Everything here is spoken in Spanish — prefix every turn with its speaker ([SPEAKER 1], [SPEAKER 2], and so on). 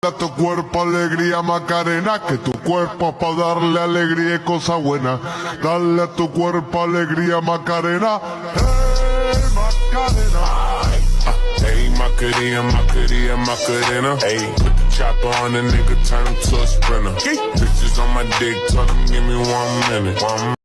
[SPEAKER 1] a tu cuerpo alegría, Macarena, que tu cuerpo es para darle alegría y cosa buena. Dale a tu cuerpo alegría, Macarena. Hey, Macarena.
[SPEAKER 2] Hey, Macarena, Macarena, Macarena. Hey, put the chopper on the nigga, turn him to a sprinter. Bitches on my dick, tell him give me 1 minute.